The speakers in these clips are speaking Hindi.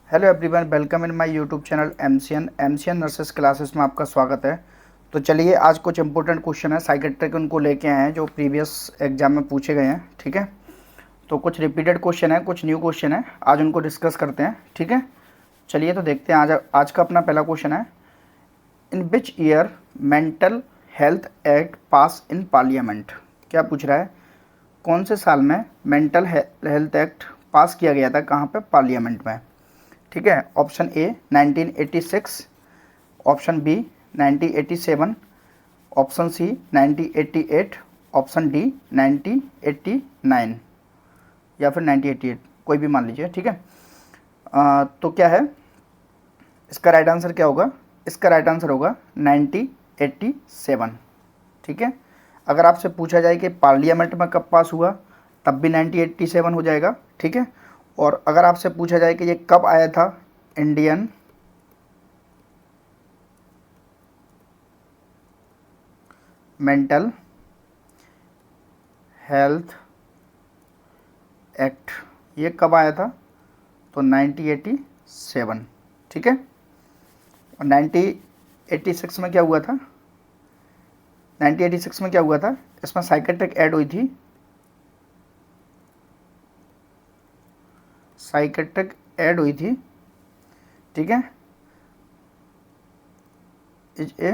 Hello everyone, welcome in my YouTube channel MCN nurses classes में आपका स्वागत है। तो चलिए, आज कुछ इंपॉर्टेंट क्वेश्चन है साइकेट्रिक उनको लेके आए हैं जो प्रीवियस एग्जाम में पूछे गए हैं। ठीक है, तो कुछ रिपीटेड क्वेश्चन है, कुछ न्यू क्वेश्चन है, आज उनको डिस्कस करते हैं। ठीक है, चलिए तो देखते हैं। आज का अपना पहला क्वेश्चन है, in which year mental health act pass in parliament. क्या पूछ रहा है, कौन से साल में मेंटल हेल्थ एक्ट पास किया गया था, कहाँ पे, पार्लियामेंट में। ठीक है, option A 1986, option B 1987, option C 1988, option D 1989 या फिर 1988, कोई भी मान लीजिए। ठीक है, तो क्या है इसका राइट आंसर, क्या होगा इसका राइट आंसर होगा 1987। ठीक है, अगर आपसे पूछा जाए कि पार्लियामेंट में कब पास हुआ, तब भी 1987 हो जाएगा। ठीक है, और अगर आपसे पूछा जाए कि ये कब आया था, इंडियन मेंटल हेल्थ एक्ट, ये कब आया था, तो 1987। ठीक है, और 1986 में क्या हुआ था, 1986 में क्या हुआ था, इसमें साइकेट्रिक ऐड हुई थी, साइकेट्रिक ऐड हुई थी। ठीक है, इज ए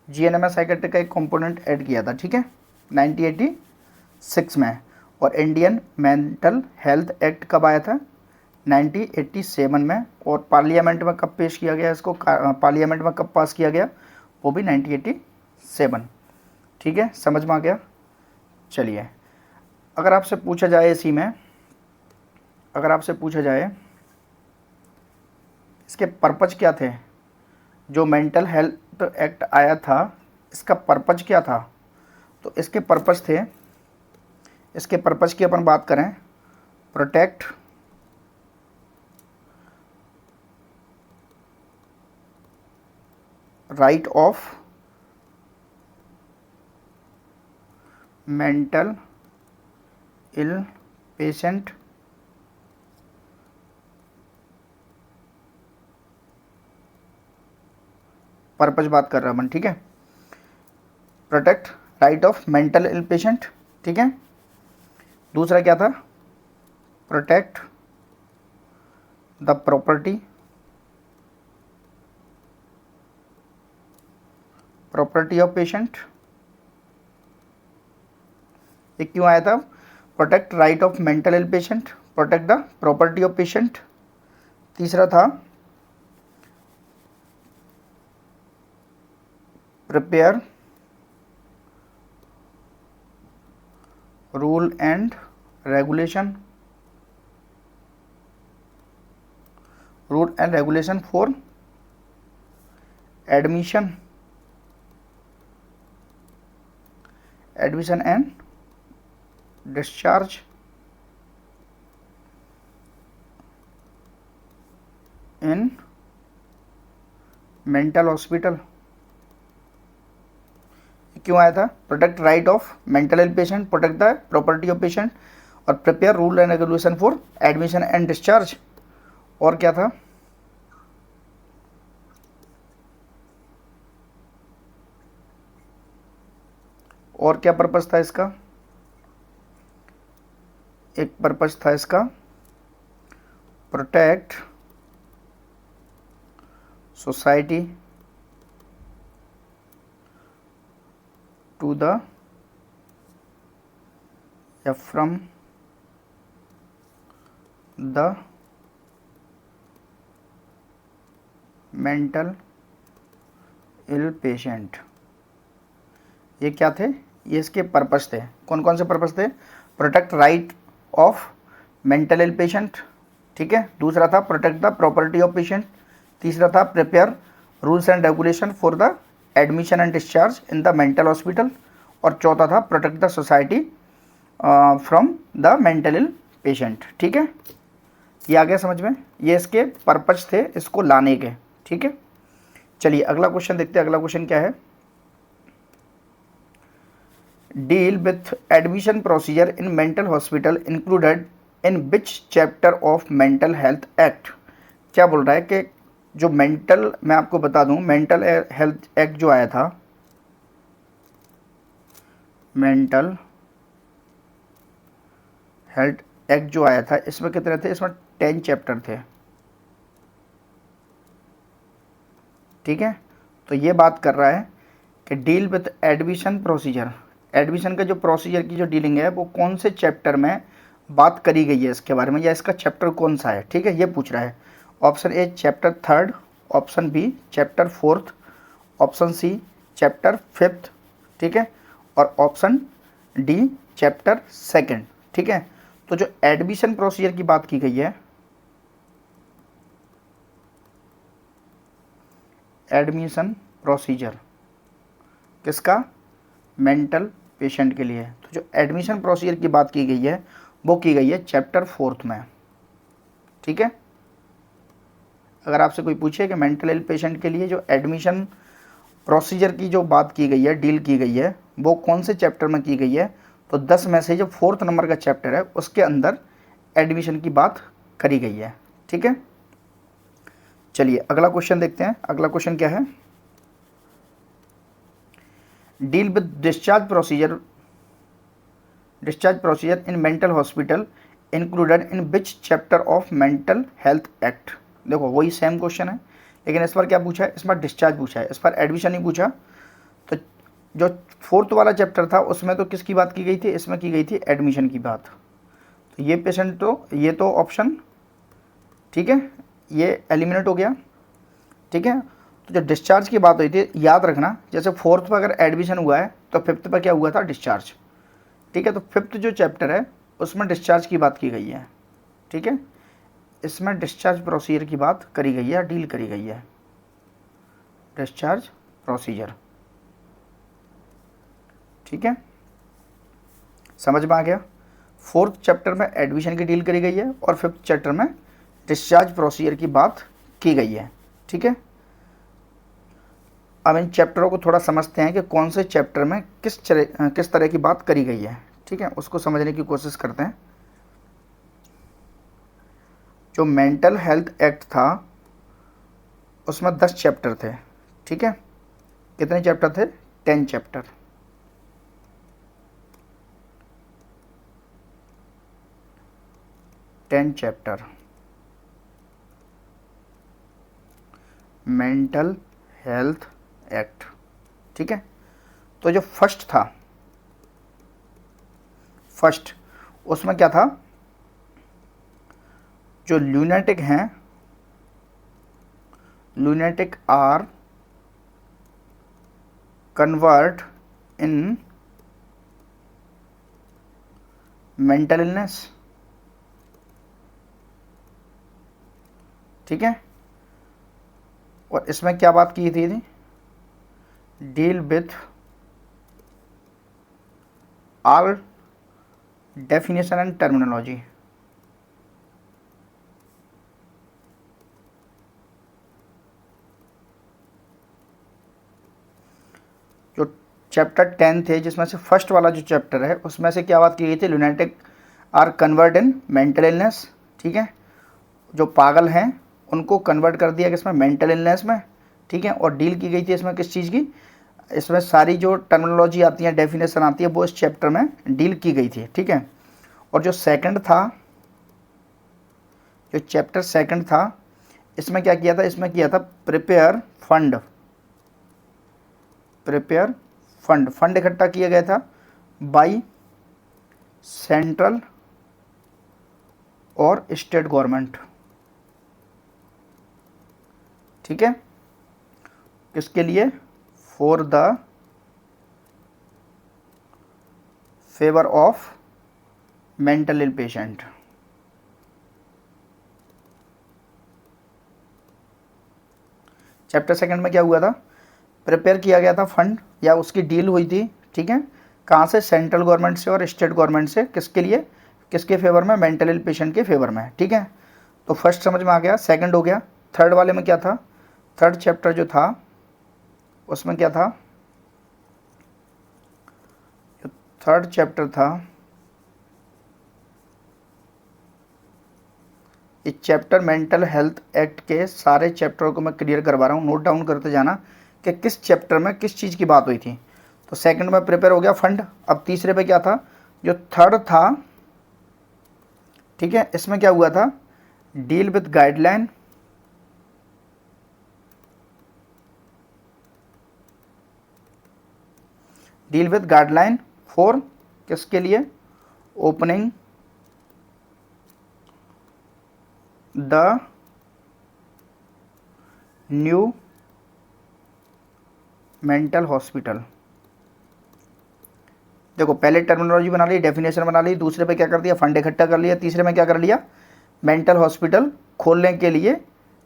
जीएनएम में साइकेट्रिक का एक कंपोनेंट ऐड किया था। ठीक है, 1986 में। और इंडियन मेंटल हेल्थ एक्ट कब आया था, 1987 में। और पार्लियामेंट में कब पेश किया गया इसको, पार्लियामेंट में कब पास किया गया, वो भी 1987। ठीक है, समझ में आ गया। चलिए, अगर आपसे पूछा जाए इसी में, अगर आपसे पूछा जाए इसके पर्पज क्या थे, जो मेंटल हेल्थ एक्ट आया था इसका पर्पज क्या था, तो इसके पर्पज थे, इसके पर्पज की अपन बात करें, protect right of mental ill patient, purpose बात कर रहा हूँ। ठीक है, protect right of mental ill patient. ठीक है, दूसरा क्या था, protect the property of patient. ये क्यों आया था, protect right of mental ill patient, protect the property of patient. तीसरा था prepare rule and regulation, for admission and discharge in mental hospital. क्यों आया था, protect right of mental health patient, protect the property of patient, और prepare rule and regulation for admission and discharge. और क्या था, और क्या पर्पस था इसका, एक पर्पस था इसका प्रोटेक्ट सोसाइटी टू द या from the mental ill patient. ये क्या थे, ये इसके पर्पस थे। कौन कौन से पर्पस थे, protect right of mental ill patient. ठीक है, दूसरा था protect the property of patient, तीसरा था prepare rules and regulation for the admission and discharge in the mental hospital, और चौथा था protect the society from the mental ill patient. ठीक है, ये आ गया समझ में, ये इसके पर्पज थे इसको लाने के। ठीक है, चलिए अगला क्वेश्चन देखते हैं। अगला क्वेश्चन क्या है, deal with admission procedure in mental hospital included in which chapter of mental health act. क्या बोल रहा है कि जो मेंटल, मैं आपको बता दूं, मेंटल हेल्थ एक्ट जो आया था, मेंटल हेल्थ एक्ट जो आया था, इसमें कितने थे? इसमें 10 चैप्टर थे। ठीक है, तो ये बात कर रहा है कि deal with admission procedure, admission का जो प्रोसीजर की जो डीलिंग है वो कौन से चैप्टर में बात करी गई है इसके बारे में, या इसका चैप्टर कौन सा है। ठीक है, ये पूछ रहा है। Option A chapter 3, option B chapter 4, option C chapter 5, ठीक है, और ऑप्शन डी चैप्टर 2। ठीक है, तो जो एडमिशन प्रोसीजर की बात की गई है, एडमिशन प्रोसीजर किसका? मेंटल पेशेंट के लिए। तो जो एडमिशन प्रोसीजर की बात की गई है वो की गई है चैप्टर 4 में। ठीक है, अगर आपसे कोई पूछे कि मेंटल हेल्थ पेशेंट के लिए जो एडमिशन प्रोसीजर की जो बात की गई है, डील की गई है, वो कौन से चैप्टर में की गई है, तो 10 में से जो 4th नंबर का चैप्टर है उसके अंदर एडमिशन की बात करी गई है। ठीक है, चलिए अगला क्वेश्चन देखते हैं। अगला क्वेश्चन क्या है? Deal with discharge procedure in mental hospital included in which chapter of mental health act. देखो वही सेम क्वेश्चन है, लेकिन इस पर क्या पूछा है? इस पर डिस्चार्ज पूछा है, इस पर एडमिशन नहीं पूछा। तो जो 4th वाला चैप्टर था उसमें तो किसकी बात की गई थी? इसमें की गई थी एडमिशन की बात। तो ये पेशेंट, तो ये तो ऑप्शन, ठीक है, ये एलिमिनेट हो गया। ठीक है, तो जो डिस्चार्ज की बात हुई थी, याद रखना, जैसे 4th पर अगर एडमिशन हुआ है तो 5th पर क्या हुआ था? डिस्चार्ज। ठीक है, तो 5th जो चैप्टर है उसमें डिस्चार्ज की बात की गई है। ठीक है, इसमें डिस्चार्ज प्रोसीजर की बात करी गई है, डील करी गई है, डिस्चार्ज प्रोसीजर। ठीक है, समझ में आ गया? 4th चैप्टर में एडमिशन की डील करी गई है और 5th चैप्टर में डिस्चार्ज प्रोसीजर की बात की गई है। ठीक है, अब इन चैप्टरों को थोड़ा समझते हैं कि कौन से चैप्टर में किस तरह की बात करी गई है। ठीक है, उसको समझने की कोशिश करते हैं। जो मेंटल हेल्थ एक्ट था उसमें 10 चैप्टर थे। ठीक है, कितने चैप्टर थे? 10 चैप्टर। Mental health act. ठीक है, तो जो फर्स्ट था, फर्स्ट उसमें क्या था? जो ल्यूनेटिक हैं, lunatic are convert in mental illness। ठीक है, और इसमें क्या बात की थी? Deal with all definition and terminology. जो चैप्टर 10 थे, जिसमें से फर्स्ट वाला जो चैप्टर है उसमें से क्या बात की गई थी? Lunatic are convert in mental illness. ठीक है, जो पागल हैं उनको कन्वर्ट कर दिया किसमें? मेंटल इलनेस में। ठीक है, और डील की गई थी इसमें किस चीज़ की? इसमें सारी जो टर्मिनोलॉजी आती है, डेफिनेशन आती है, वो इस चैप्टर में डील की गई थी। ठीक है, और जो सेकंड था, जो चैप्टर सेकंड था, इसमें क्या किया था? इसमें किया था prepare fund. Prepare fund, fund इकट्ठा किया गया था बाय सेंट्रल और स्टेट गवर्नमेंट। ठीक है, किसके लिए? For the favour of mental ill patient. Chapter second में क्या हुआ था? प्रिपेयर किया गया था फंड, या उसकी डील हुई थी। ठीक है, कहाँ से? सेंट्रल गवर्नमेंट से और स्टेट गवर्नमेंट से। किसके लिए? किसके फेवर में? मेंटल इल पेशेंट के फेवर में। ठीक है, तो फर्स्ट समझ में आ गया, सेकंड हो गया। थर्ड वाले में क्या था? थर्ड चैप्टर जो था उसमें क्या था? थर्ड चैप्टर था, इस चैप्टर मेंटल हेल्थ एक्ट के सारे चैप्टरों को मैं क्लियर करवा रहा हूँ, नोट डाउन करते जाना कि किस चैप्टर में किस चीज़ की बात हुई थी। तो सेकंड में प्रिपेयर हो गया फंड। अब तीसरे पे क्या था, जो थर्ड था, ठीक है, इसमें क्या हुआ था, deal with guideline, deal with guideline for, किसके लिए, opening the new mental hospital. देखो पहले टर्मिनोलॉजी बना ली, डेफिनेशन बना ली, दूसरे पे क्या कर दिया, फंड इकट्ठा कर लिया, तीसरे में क्या कर लिया, मेंटल हॉस्पिटल खोलने के लिए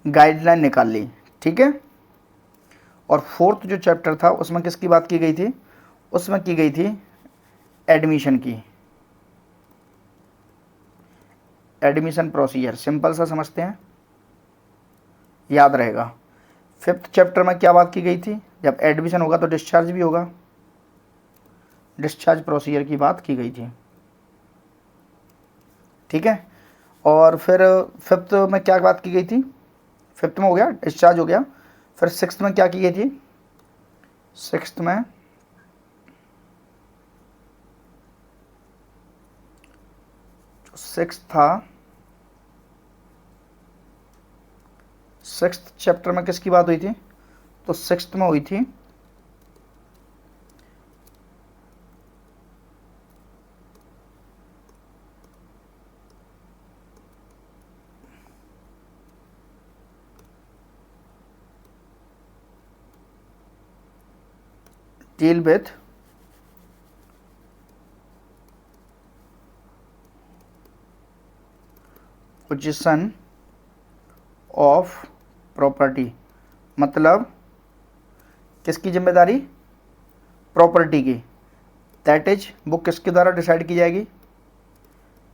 गाइडलाइन निकाल ली, ठीक है। और फोर्थ जो चैप्टर था उसमें किसकी बात की गई थी, उसमें की गई थी एडमिशन की, एडमिशन प्रोसीजर, सिंपल सा समझते हैं, याद रहेगा। फिफ्थ चैप्टर में क्या बात की गई थी, जब एडमिशन होगा तो डिस्चार्ज भी होगा, डिस्चार्ज प्रोसीजर की बात की गई थी, ठीक है। और फिर फिफ्थ में क्या बात की गई थी, फिफ्थ में हो गया डिस्चार्ज हो गया। फिर सिक्स्थ में क्या की गई थी, सिक्स्थ में सिक्स्थ था, सिक्स्थ चैप्टर में किसकी बात हुई थी, तो सिक्स्थ में हुई थी deal with position of property, मतलब किसकी जिम्मेदारी, प्रॉपर्टी की, दैट इज वो किसके द्वारा डिसाइड की जाएगी,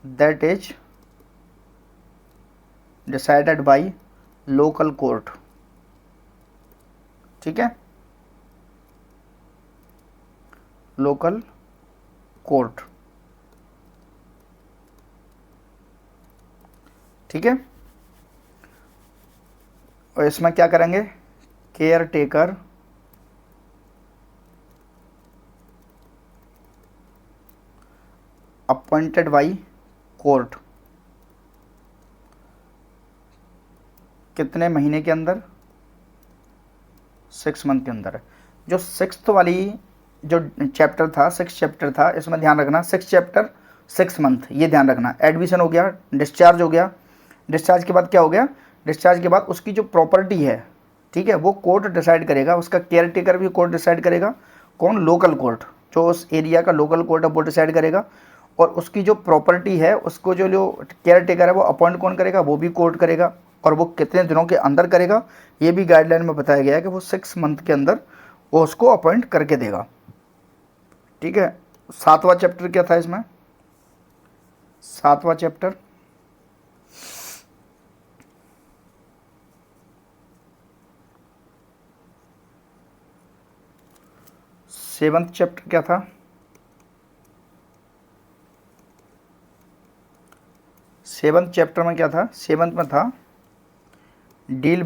that is decided by local court, ठीक है, लोकल कोर्ट, ठीक है। और इसमें क्या करेंगे, care taker appointed by court, कितने महीने के अंदर, 6 मंथ के अंदर। जो सिक्स्थ वाली जो चैप्टर था, सिक्स चैप्टर था, इसमें ध्यान रखना, 6 चैप्टर 6 मंथ, ये ध्यान रखना। एडमिशन हो गया, डिस्चार्ज हो गया, डिस्चार्ज के बाद क्या हो गया, डिस्चार्ज के बाद उसकी जो प्रॉपर्टी है, ठीक है, वो कोर्ट डिसाइड करेगा, उसका केयर टेकर भी कोर्ट डिसाइड करेगा, कौन, लोकल कोर्ट, जो उस एरिया का लोकल कोर्ट है वो डिसाइड करेगा। और उसकी जो प्रॉपर्टी है उसको जो जो केयर टेकर है वो अपॉइंट कौन करेगा, वो भी कोर्ट करेगा, और वो कितने दिनों के अंदर करेगा, ये भी गाइडलाइन में बताया गया है कि वो 6 मंथ के अंदर वो उसको अपॉइंट करके देगा, ठीक है। सातवां चैप्टर क्या था इसमें, सातवां चैप्टर सेवंथ चैप्टर क्या था, सेवंथ चैप्टर में क्या था, सेवंथ में था डील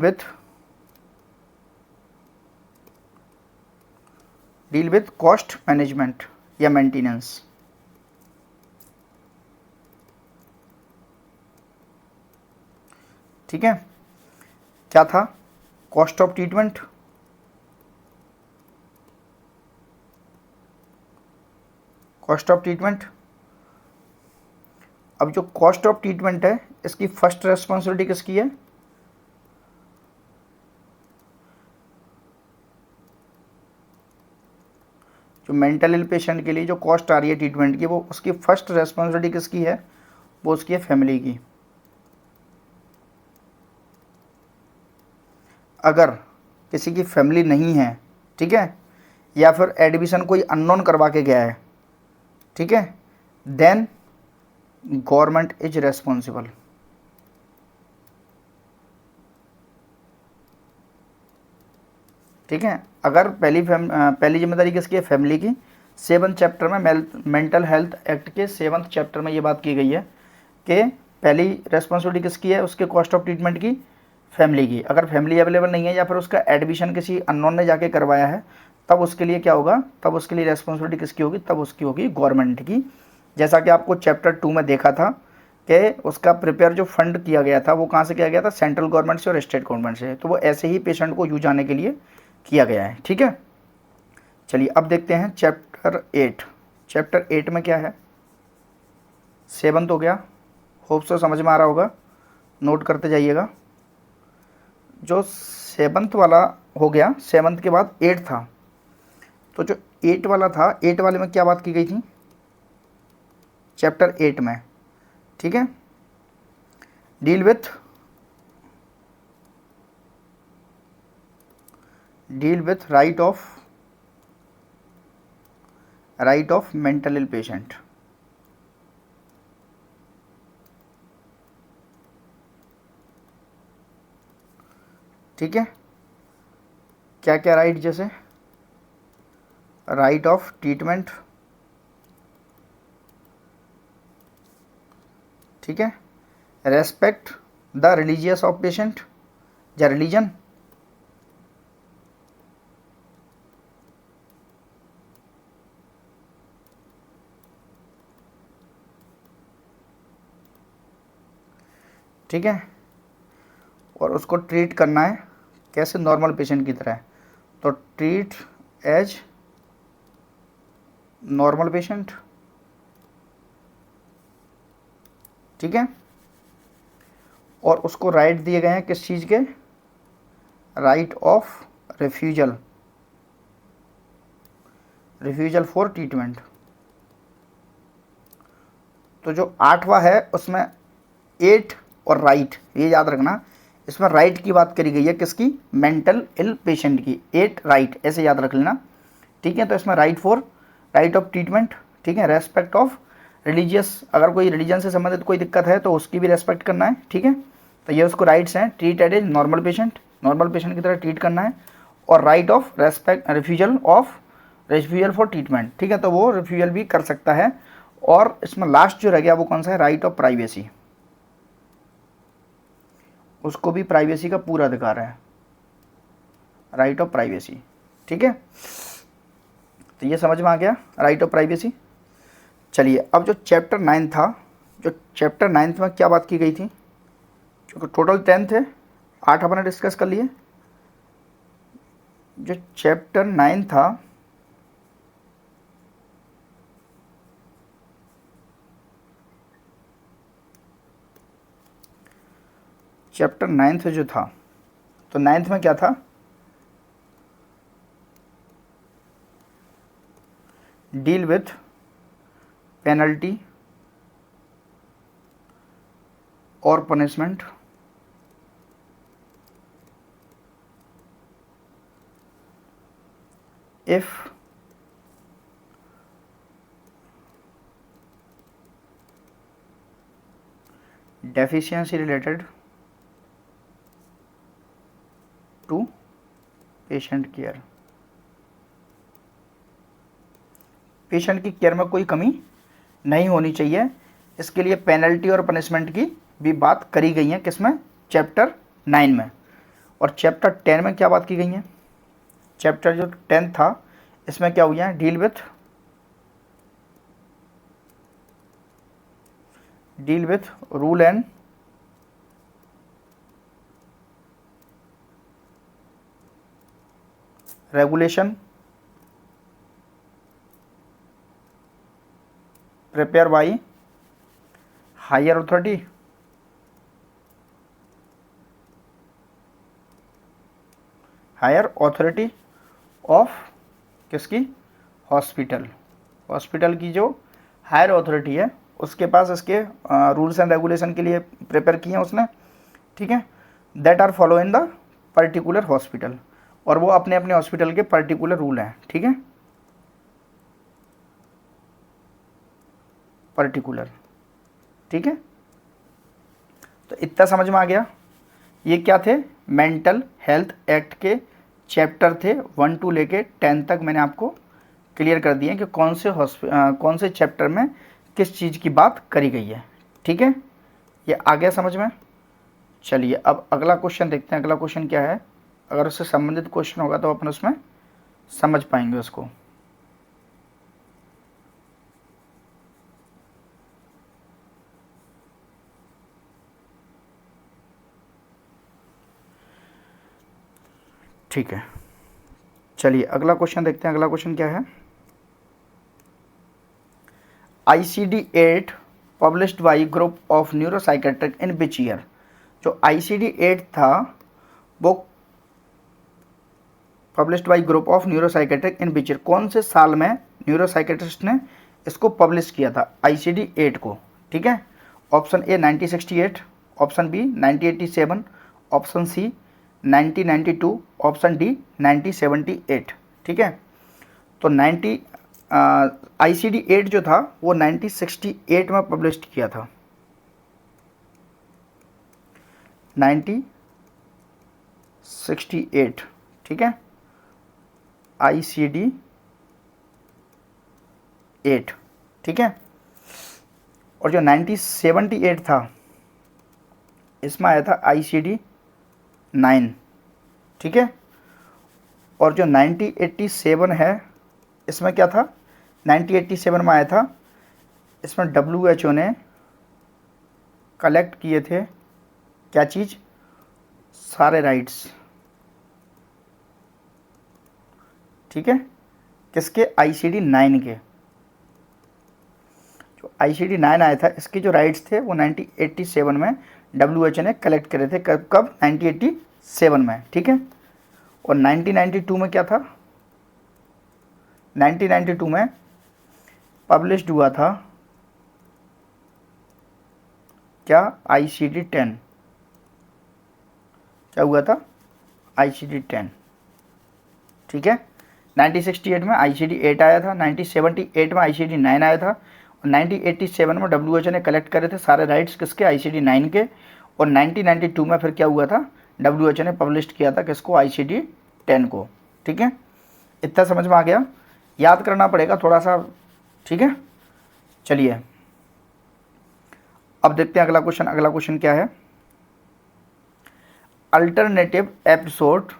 विथ कॉस्ट मैनेजमेंट या मेंटेनेंस, ठीक है। क्या था, cost of treatment, cost of treatment. अब जो कॉस्ट ऑफ ट्रीटमेंट है इसकी फर्स्ट रेस्पॉन्सिबिलिटी किसकी है, जो मेंटल इल पेशेंट के लिए जो कॉस्ट आ रही है ट्रीटमेंट की, वो उसकी फर्स्ट रेस्पॉन्सिबिलिटी किसकी है, वो उसकी है फैमिली की। अगर किसी की फैमिली नहीं है, ठीक है, या फिर एडमिशन कोई अननोन करवा के गया है, ठीक है, देन गवर्नमेंट इज रेस्पॉन्सिबल, ठीक है। अगर पहली जिम्मेदारी किसकी है, फैमिली की, 7 चैप्टर में मेंटल हेल्थ एक्ट के 7 चैप्टर में ये बात की गई है कि पहली रेस्पॉन्सिबिलिटी किसकी है, उसके कॉस्ट ऑफ ट्रीटमेंट की, फैमिली की। अगर फैमिली अवेलेबल नहीं है या फिर उसका एडमिशन किसी अननोन ने जाके करवाया है, तब उसके लिए क्या होगा, तब उसके लिए रेस्पॉन्सिबिलिटी किसकी होगी, तब उसकी होगी गवर्नमेंट की। जैसा कि आपको चैप्टर 2 में देखा था कि उसका प्रिपेयर जो फंड किया गया था वो कहाँ से किया गया था, सेंट्रल गवर्नमेंट से और स्टेट गवर्नमेंट से। तो वो ऐसे ही पेशेंट को यूज आने के लिए किया गया है। ठीक है, चलिए अब देखते हैं चैप्टर 8। चैप्टर 8 में क्या है, 7th हो गया, होप सो समझ में आ रहा होगा, नोट करते जाइएगा। जो 7th वाला हो गया, 7th के बाद 8 था, तो जो 8 वाला था, 8 वाले में क्या बात की गई थी चैप्टर 8 में, ठीक है, deal with right of mental ill patient. ठीक है, क्या क्या राइट, जैसे राइट ऑफ ट्रीटमेंट, ठीक है, respect the religious of patient या रिलीजन, ठीक है, और उसको ट्रीट करना है कैसे, नॉर्मल पेशेंट की तरह। तो ट्रीट एज नॉर्मल पेशेंट, ठीक है, और उसको राइट दिए गए हैं किस चीज़ के, right of refusal for treatment. तो जो 8वां है उसमें 8 और राइट, ये याद रखना, इसमें राइट की बात करी गई है किसकी, मेंटल इल पेशेंट की, 8 राइट ऐसे याद रख लेना। ठीक है, तो इसमें राइट ऑफ ट्रीटमेंट, ठीक है, रेस्पेक्ट ऑफ रिलीजियस, अगर कोई रिलीजन से संबंधित कोई दिक्कत है तो उसकी भी रेस्पेक्ट करना है। ठीक है, तो ये उसको राइट्स हैं, ट्रीट एज नॉर्मल पेशेंट की तरह ट्रीट करना है, और right of refusal for treatment. ठीक है, तो वो रिफ्यूजल भी कर सकता है। और इसमें लास्ट जो रह गया वो कौन सा है, राइट ऑफ प्राइवेसी, उसको भी प्राइवेसी का पूरा अधिकार है, राइट ऑफ प्राइवेसी। ठीक है, तो ये समझ में आ गया, राइट ऑफ प्राइवेसी। चलिए अब जो चैप्टर 9 था, जो चैप्टर 9 में क्या बात की गई थी, क्योंकि टोटल 10 थे, 8 अपने डिस्कस कर लिए। जो चैप्टर 9 था, चैप्टर 9 जो था, तो 9 में क्या था, डील विथ पेनल्टी और punishment if deficiency related to patient care, patient की केयर में कोई कमी नहीं होनी चाहिए। इसके लिए पेनल्टी और पनिशमेंट की भी बात करी गई है, किसमें, चैप्टर 9 में। और चैप्टर 10 में क्या बात की गई है, चैप्टर जो 10 था इसमें क्या हुआ है, deal with rule and regulation prepare by higher authority of किसकी, हॉस्पिटल की जो हायर अथॉरिटी है उसके पास इसके रूल्स एंड रेगुलेशन के लिए प्रिपेयर किए हैं उसने। ठीक है, that are follow in the particular hospital, और वो अपने अपने हॉस्पिटल के पर्टिकुलर रूल हैं। ठीक है, पर्टिकुलर, ठीक है, तो इतना समझ में आ गया। ये क्या थे, मेंटल हेल्थ एक्ट के चैप्टर थे 1 to लेके 10 तक मैंने आपको क्लियर कर दिए कि कौन से चैप्टर में किस चीज़ की बात करी गई है। ठीक है, ये आ गया समझ में। चलिए अब अगला क्वेश्चन देखते हैं। अगला क्वेश्चन क्या है, अगर उससे संबंधित क्वेश्चन होगा तो अपन उसमें समझ पाएंगे उसको। ठीक है, चलिए अगला क्वेश्चन देखते हैं। अगला क्वेश्चन क्या है, ICD-8 published by group of neuropsychiatric in which year. जो ICD-8 था वो published by group of neuropsychiatric in which year, कौन से साल में न्यूरोसाइकेट्रिस्ट ने इसको पब्लिश किया था ICD-8 को। ठीक है, option A 1968, option B 1987, option C 1992, option D 1978। ठीक है, तो ICD-8 जो था वो 1968 में पब्लिश किया था, 1968। ठीक है, ICD-8। ठीक है, और जो 1978 था इसमें आया था ICD-9। ठीक है, और जो 1987 है इसमें क्या था, 1987 में आया था, इसमें WHO ने कलेक्ट किए थे क्या चीज़, सारे राइट्स। ठीक है, किसके, ICD-9 के। जो ICD-9 आया था इसके जो राइट्स थे वो 1987 में WHO ने कलेक्ट करे थे। कब 1987 में। ठीक है, और 1992 में क्या था, 1992 में पब्लिश्ड हुआ था क्या, ICD-10। क्या हुआ था, ICD-10। ठीक है, 1968 में ICD-8 आया था, 1978 में ICD-9 आया था, और 1987 में WHO ने कलेक्ट करे थे सारे राइट्स किसके, ICD-9 के। और 1992 में फिर क्या हुआ था, WHO ने पब्लिश किया था किसको, ICD-10 को। ठीक है, इतना समझ में आ गया, याद करना पड़ेगा थोड़ा सा। ठीक है, चलिए अब देखते हैं अगला क्वेश्चन। अगला क्वेश्चन क्या है, alternative episode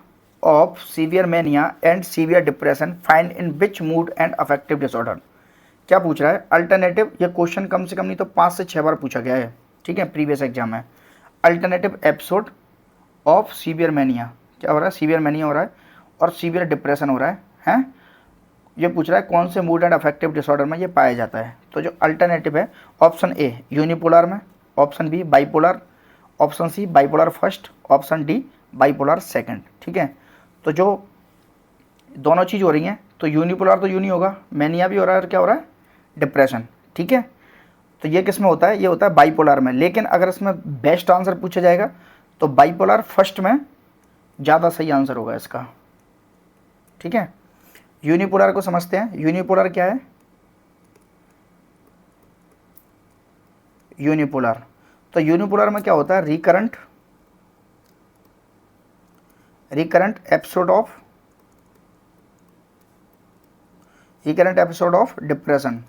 of severe mania and severe depression find in which mood and affective disorder. क्या पूछ रहा है, अल्टरनेटिव, ये क्वेश्चन कम से कम नहीं तो 5 से 6 बार पूछा गया है। ठीक है, प्रीवियस एग्जाम में। Alternative episode of severe mania, क्या हो रहा है, सीवियर मैनिया हो रहा है और सीवियर डिप्रेशन हो रहा है, हैं? ये पूछ रहा है कौन से मूड एंड अफेक्टिव डिसऑर्डर में ये पाया जाता है। तो जो अल्टरनेटिव है, ऑप्शन ए यूनिपोलर में, option B bipolar, option C bipolar first, option D bipolar second. ठीक है, तो जो दोनों चीज़ हो रही हैं तो यूनिपोलर तो यूनी होगा, मैनिया भी हो रहा है और क्या हो रहा है, डिप्रेशन। ठीक है, तो ये किस में होता है, ये होता है बाइपोलर में। लेकिन अगर इसमें बेस्ट आंसर पूछा जाएगा तो बाइपोलर फर्स्ट में ज़्यादा सही आंसर होगा इसका। ठीक है, यूनिपोलर को समझते हैं। यूनिपोलर क्या है, यूनिपोलर, तो यूनिपोलर में क्या होता है, recurrent episode of depression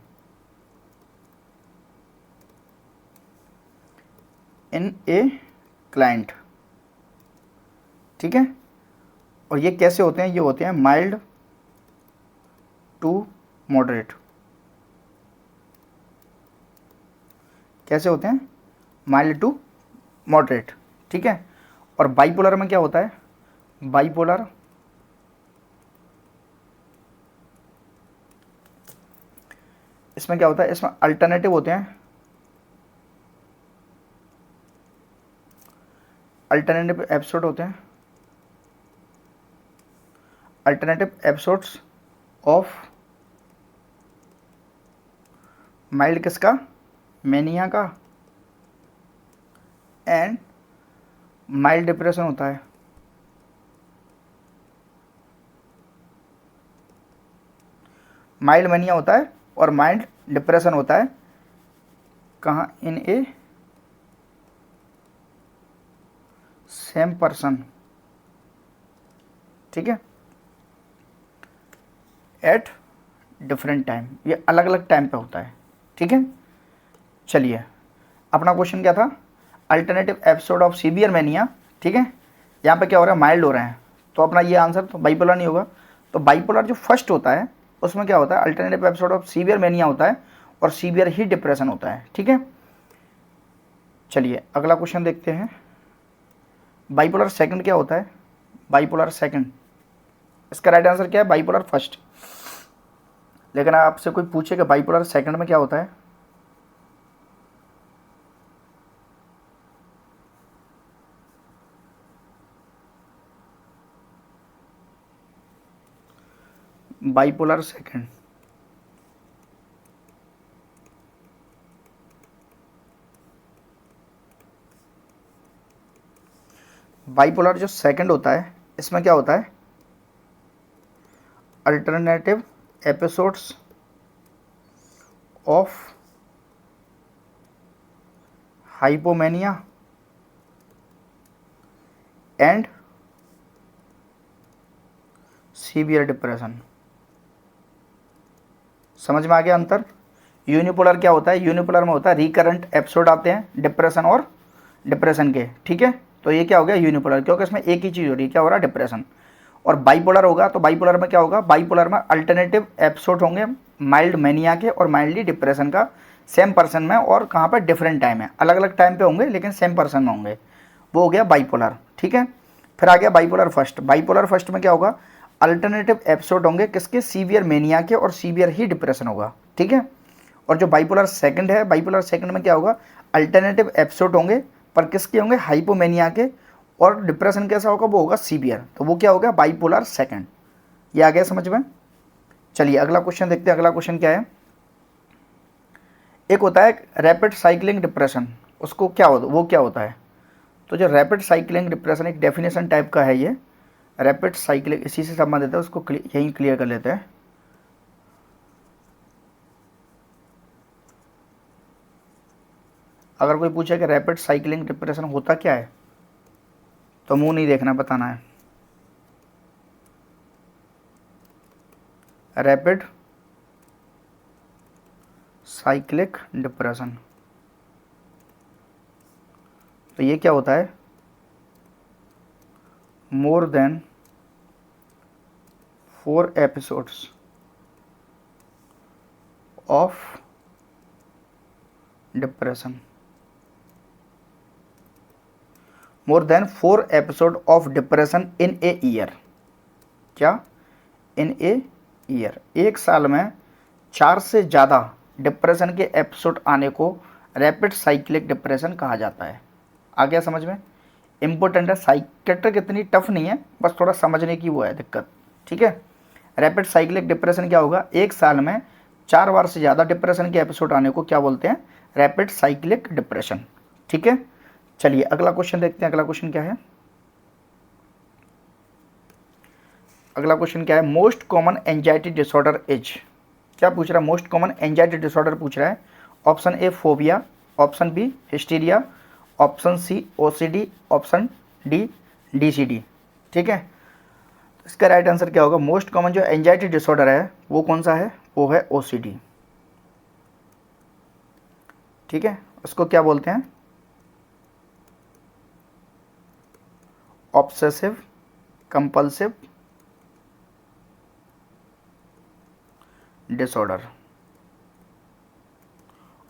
in a client. ठीक है, और ये कैसे होते हैं, ये होते हैं माइल्ड टू मॉडरेट। कैसे होते हैं, माइल्ड टू मॉडरेट। ठीक है, और बाइपोलर में क्या होता है, बाइपोलर इसमें क्या होता है, इसमें अल्टरनेटिव होते हैं, अल्टरनेटिव एपिसोड होते हैं, अल्टरनेटिव एपिसोड्स ऑफ माइल्ड किसका, मैनिया का, एंड माइल्ड डिप्रेशन होता है। माइल्ड मैनिया होता है और माइल्ड डिप्रेशन होता है कहाँ, इन ए सेम पर्सन। ठीक है, एट डिफरेंट टाइम, ये अलग अलग टाइम पे होता है, ठीक है। चलिए अपना क्वेश्चन क्या था, alternative episode of severe mania, ठीक है। यहाँ पे क्या हो रहा है, माइल्ड हो रहे हैं, तो अपना ये आंसर तो बाइपोलर नहीं होगा। तो बाइपोलर जो फर्स्ट होता है उसमें क्या होता है, alternative episode of severe mania होता है और सीवियर ही डिप्रेशन होता है, ठीक है। चलिए अगला क्वेश्चन देखते हैं, बाइपोलर सेकंड क्या होता है, बाइपोलर सेकंड, इसका राइट आंसर क्या है, बाइपोलर फर्स्ट। लेकिन आपसे कोई पूछे कि बाइपोलर सेकंड में क्या होता है, बाइपोलर सेकंड, बाइपोलर जो सेकंड होता है इसमें क्या होता है, alternative episodes of hypomania and severe depression. समझ में आ गया अंतर। यूनिपोलर क्या होता है, यूनिपोलर में होता है रिकरेंट एपिसोड आते हैं डिप्रेशन और डिप्रेशन के, ठीक है। तो ये क्या हो गया यूनिपोलर, क्योंकि इसमें एक ही चीज़ हो रही है, क्या हो रहा है, डिप्रेशन। और बाइपोलर होगा तो बाइपोलर में क्या होगा, बाइपोलर में अल्टरनेटिव एपिसोड होंगे माइल्ड मैनिया के और माइल्डली डिप्रेशन का, सेम पर्सन में और कहाँ पर डिफरेंट टाइम है, अलग अलग टाइम पे होंगे लेकिन सेम पर्सन में होंगे, वो हो गया बाइपोलर, ठीक है। फिर आ गया बाइपोलर फर्स्ट, बाइपोलर फर्स्ट में क्या होगा, अल्टरनेटिव एपिसोड होंगे किसके, सीवियर मेनिया के और सीवियर ही डिप्रेशन होगा, ठीक है। और जो बाइपोलर सेकंड है, बाइपोलर सेकंड में क्या होगा, अल्टरनेटिव एपिसोड होंगे पर किसके होंगे, हाइपोमेनिया के, और डिप्रेशन कैसा होगा, वो होगा सीवियर, तो वो क्या होगा, बाइपोलर सेकंड। ये आ गया समझ में। चलिए अगला क्वेश्चन देखते हैं, अगला क्वेश्चन क्या है, एक होता है रैपिड साइक्लिंग डिप्रेशन, उसको क्या होता, वो क्या होता है। तो जो रैपिड साइक्लिंग डिप्रेशन एक डेफिनेशन टाइप का है, ये रैपिड साइक्लिंग इसी से संबंधित है, उसको यहीं क्लियर कर लेते हैं। अगर कोई पूछे कि रैपिड साइक्लिंग डिप्रेशन होता क्या है, तो मुंह नहीं देखना, बताना है। रैपिड साइक्लिक डिप्रेशन, तो ये क्या होता है, more than 4 episodes of depression, more than 4 episode of depression in a year, क्या, इन ए ईयर, एक साल में 4 से ज़्यादा डिप्रेशन के एपिसोड आने को रैपिड साइक्लिक डिप्रेशन कहा जाता है। आ गया समझ में, इंपॉर्टेंट है, साइकेट्रिक इतनी टफ नहीं है, बस थोड़ा समझने की वो है दिक्कत, ठीक है। रैपिड साइक्लिक डिप्रेशन क्या होगा, एक साल में 4 बार से ज़्यादा डिप्रेशन के एपिसोड आने को क्या बोलते हैं, रैपिड साइक्लिक डिप्रेशन, ठीक है। चलिए अगला क्वेश्चन देखते हैं, अगला क्वेश्चन क्या है, अगला क्वेश्चन क्या है, most common anxiety disorder is, क्या पूछ रहा है, मोस्ट कॉमन एंजाइटी डिसऑर्डर पूछ रहा है। Option A phobia, option B hysteria, option C OCD, option D DCD, ठीक है। इसका राइट आंसर क्या होगा, मोस्ट कॉमन जो एंजाइटी डिसऑर्डर है वो कौन सा है, वो है ओसीडी, ठीक है। उसको क्या बोलते हैं, ऑब्सेसिव कंपल्सिव डिसऑर्डर,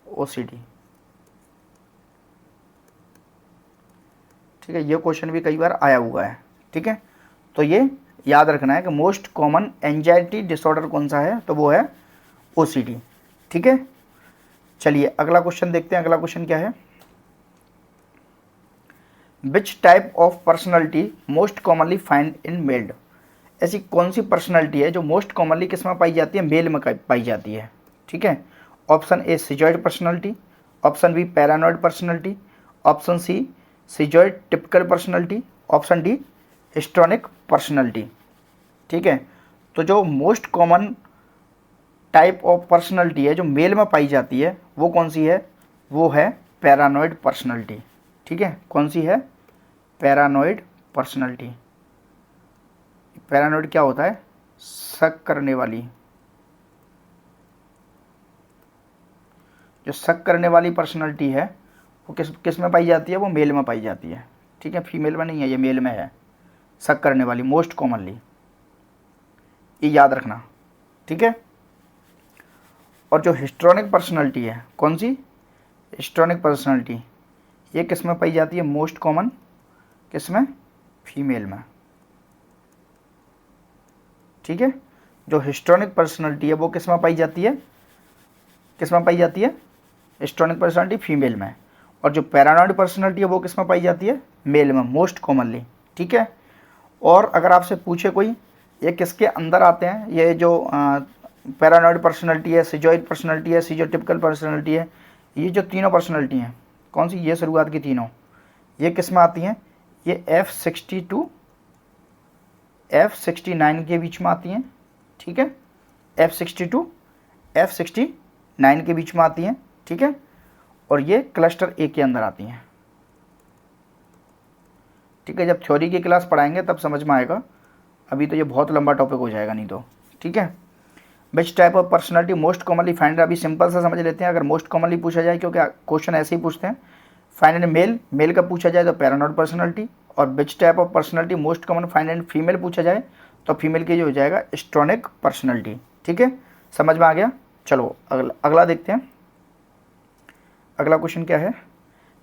ओसीडी, ठीक है। ये क्वेश्चन भी कई बार आया हुआ है, ठीक है। तो ये याद रखना है कि मोस्ट कॉमन एंजाइटी डिसऑर्डर कौन सा है, तो वो है ओसीडी, ठीक है। चलिए अगला क्वेश्चन देखते हैं, अगला क्वेश्चन क्या है, which type of personality most commonly find in male, ऐसी कौन सी पर्सनैलिटी है जो मोस्ट कॉमनली किस में पाई जाती है, मेल में पाई जाती है, ठीक है। Option A schizoid personality, option B paranoid personality, option C schizoid typical personality, option D histrionic personality, ठीक है। तो जो most common type of personality है जो मेल में पाई जाती है वो कौन सी है, वो है पैरानॉइड पर्सनैलिटी, ठीक है। कौन सी है, पैरानॉइड पर्सनैलिटी। पैरानॉइड क्या होता है, शक करने वाली, जो शक करने वाली पर्सनैलिटी है वो किस में पाई जाती है, वो मेल में पाई जाती है, ठीक है, फीमेल में नहीं है, ये मेल में है शक करने वाली, मोस्ट कॉमनली, ये याद रखना, ठीक है। और जो हिस्ट्रॉनिक पर्सनैलिटी है, कौन सी, हिस्ट्रॉनिक पर्सनैलिटी, ये किस में पाई जाती है, मोस्ट कॉमन किस में, फीमेल में, ठीक है। जो हिस्ट्रॉनिक पर्सनैलिटी है वो किस में पाई जाती है, किस में पाई जाती है, हिस्ट्रॉनिक पर्सनैलिटी फीमेल में। और जो पैरानॉइड पर्सनैलिटी है वो किस में पाई जाती है, मेल में, मोस्ट कॉमनली, ठीक है। और अगर आपसे पूछे कोई ये किसके अंदर आते हैं, ये जो पैरानॉइड पर्सनैलिटी है, सिजोइड पर्सनैलिटी है, सिजोटिपिकल पर्सनैलिटी है, ये जो तीनों पर्सनैलिटी हैं, कौन सी, ये शुरुआत की तीनों, ये किस में आती हैं, ये F62 F69 के बीच में आती हैं, ठीक है, F62 F69 के बीच में आती हैं, ठीक है। और ये क्लस्टर ए के अंदर आती हैं, ठीक है। जब थ्योरी की क्लास पढ़ाएंगे तब समझ में आएगा, अभी तो ये बहुत लंबा टॉपिक हो जाएगा नहीं तो, ठीक है। Which type of personality most commonly find, अभी सिंपल सा समझ लेते हैं। अगर मोस्ट कॉमनली पूछा जाए, क्योंकि क्वेश्चन ऐसे ही पूछते हैं, फाइंड एंड मेल, मेल का पूछा जाए तो पैरानॉइड पर्सनैलिटी, और विच type of personality most common find and female पूछा जाए तो फीमेल की जो हो जाएगा हिस्ट्रॉनिक पर्सनैलिटी, ठीक है। समझ में आ गया। चलो अगला देखते हैं। अगला क्वेश्चन क्या है,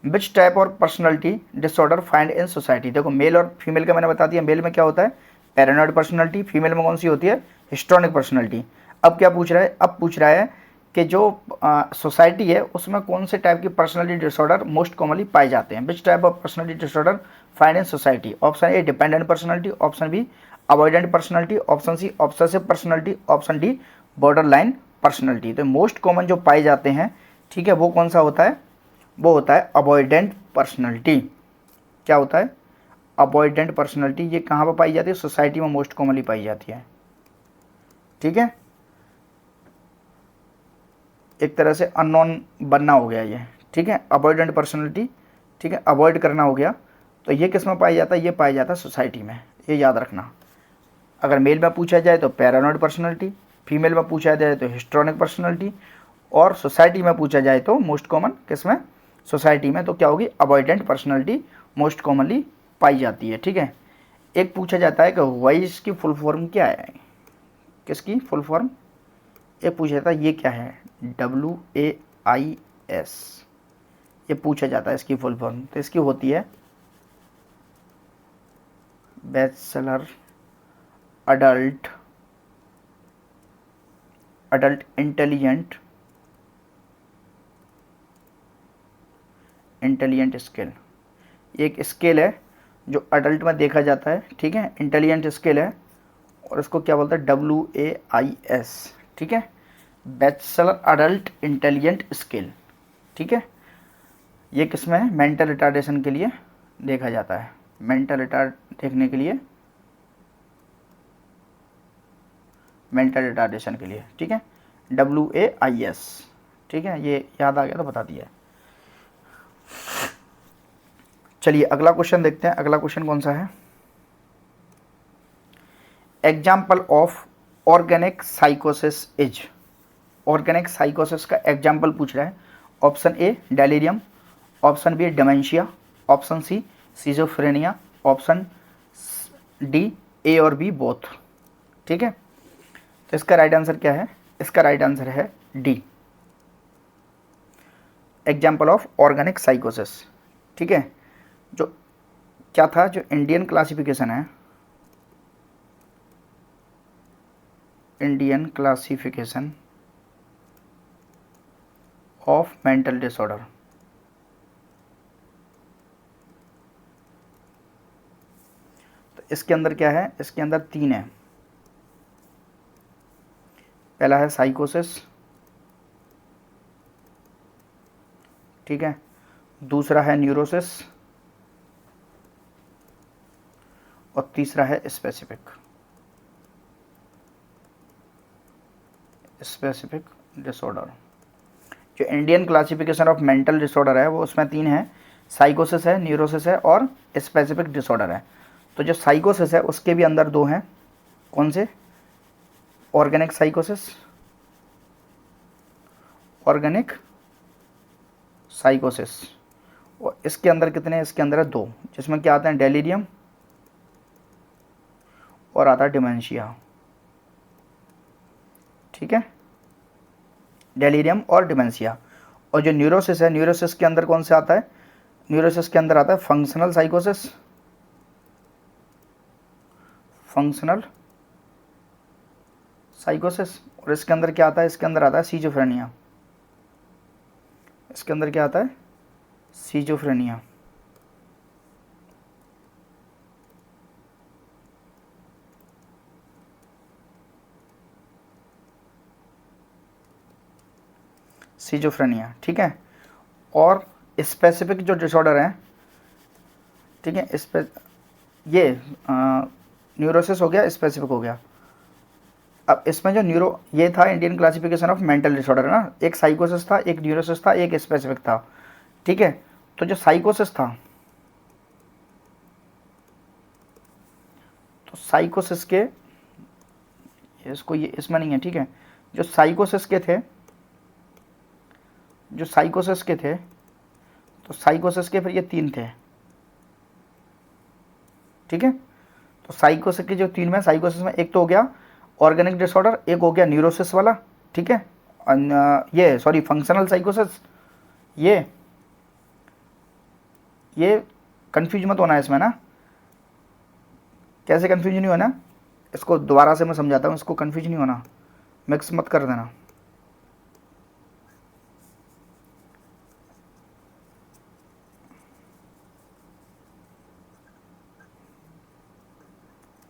which type of personality disorder find in society. देखो मेल और फीमेल का मैंने बता दिया, मेल में क्या होता है, पैरानॉइड पर्सनैलिटी, फीमेल में कौन सी होती है, हिस्ट्रॉनिक पर्सनैलिटी। अब क्या पूछ रहा है, अब पूछ रहा है कि जो सोसाइटी है उसमें कौन से टाइप की पर्सनैलिटी डिसऑर्डर मोस्ट कॉमनली पाए जाते हैं। Which type of personality disorder find in society. Option A dependent personality, option B avoidant personality, option C obsessive personality, option D borderline personality. तो मोस्ट कॉमन जो पाए जाते हैं, ठीक है, वो कौन सा होता है, वो होता है अवॉइडेंट पर्सनैलिटी। क्या होता है, अवॉइडेंट पर्सनैलिटी। ये कहाँ पर पाई जाती है, सोसाइटी में मोस्ट कॉमनली पाई जाती है, ठीक है। एक तरह से अननोन बनना हो गया ये, ठीक है, अवॉइडेंट पर्सनैलिटी, ठीक है, अवॉइड करना हो गया। तो ये किस में पाया जाता है, ये पाया जाता है सोसाइटी में, ये याद रखना। अगर मेल में पूछा जाए तो पैरानॉइड पर्सनैलिटी, फीमेल में पूछा जाए तो हिस्ट्रॉनिक पर्सनैलिटी, और सोसाइटी में पूछा जाए तो मोस्ट कॉमन किस में, सोसाइटी में, तो क्या होगी, अवॉइडेंट पर्सनैलिटी मोस्ट कॉमनली पाई जाती है, ठीक है। एक पूछा जाता है कि वाइस की फुल फॉर्म क्या है, किसकी फुल फॉर्म, एक पूछा जाता है ये क्या है, WAIS, ये पूछा जाता है इसकी फुल फॉर्म। तो इसकी होती है बैचलर अडल्ट इंटेलिजेंट स्केल। ये एक स्केल है जो अडल्ट में देखा जाता है, ठीक है, इंटेलिजेंट स्केल है, और इसको क्या बोलते हैं, WAIS, ठीक है, बैचलर अडल्ट इंटेलिजेंट स्केल, ठीक है। ये किस में है, मेंटल रिटार्डेशन के लिए देखा जाता है, मेंटल रिटार्ड देखने के लिए, मेंटल रिटार्डेशन के लिए, ठीक है, WAIS, ठीक है। ये याद आ गया तो बता दिया। चलिए अगला क्वेश्चन देखते हैं। अगला क्वेश्चन कौन सा है, एग्जाम्पल ऑफ ऑर्गेनिक साइकोसिस इज। ऑर्गेनिक साइकोसिस का एग्जाम्पल पूछ रहा है। Option A delirium, option B dementia, option C schizophrenia, option D A और बी बोथ, ठीक है। तो इसका राइट आंसर क्या है, इसका राइट आंसर है डी, एग्जाम्पल ऑफ ऑर्गेनिक साइकोसिस, ठीक है। जो क्या था, जो इंडियन क्लासिफिकेशन है, Indian classification of mental disorder, तो इसके अंदर क्या है, इसके अंदर 3 है। पहला है साइकोसिस, ठीक है, दूसरा है न्यूरोसिस, और तीसरा है स्पेसिफिक डिसऑर्डर। जो Indian classification of mental disorder है वो उसमें 3 है, साइकोसिस है, न्यूरोसिस है और स्पेसिफिक डिसऑर्डर है। तो जो साइकोसिस है उसके भी अंदर 2 हैं, कौन से, ऑर्गेनिक साइकोसिस, ऑर्गेनिक साइकोसिस, और इसके अंदर कितने, इसके अंदर है 2, जिसमें क्या आते हैं डेलीरियम और आता है डिमेंशिया। ठीक है, डेलीरियम और डिमेंशिया। और जो न्यूरोसिस है, न्यूरोसिस के अंदर कौन से आता है, न्यूरोसिस के अंदर आता है फंक्शनल साइकोसिस, फंक्शनल साइकोसिस। और इसके अंदर क्या आता है, इसके अंदर आता है सीजोफ्रेनिया, इसके अंदर क्या आता है सीजोफ्रेनिया। सीजोफ्रेनिया, ठीक है। और स्पेसिफिक जो डिसऑर्डर हैं, ठीक है, इस पे ये न्यूरोसिस हो गया, स्पेसिफिक हो गया। अब इसमें जो न्यूरो, ये था Indian classification of mental disorder ना, एक साइकोसिस था, एक न्यूरोसिस था, एक स्पेसिफिक था। ठीक है, तो जो साइकोसिस था, तो साइकोसिस के, इसको ये इसमें नहीं है, ठीक है, जो साइकोसिस के थे, जो साइकोसिस के थे, तो साइकोसिस के फिर ये 3 थे। ठीक है, तो साइकोसिस के जो 3 में, साइकोसिस में एक तो हो गया ऑर्गेनिक डिसऑर्डर, एक हो गया न्यूरोसिस वाला, ठीक है, ये सॉरी फंक्शनल साइकोसिस। ये कंफ्यूज मत होना है इसमें ना, कैसे कंफ्यूज नहीं होना, इसको दोबारा से मैं समझाता हूँ, इसको कंफ्यूज नहीं होना, मिक्स मत कर देना।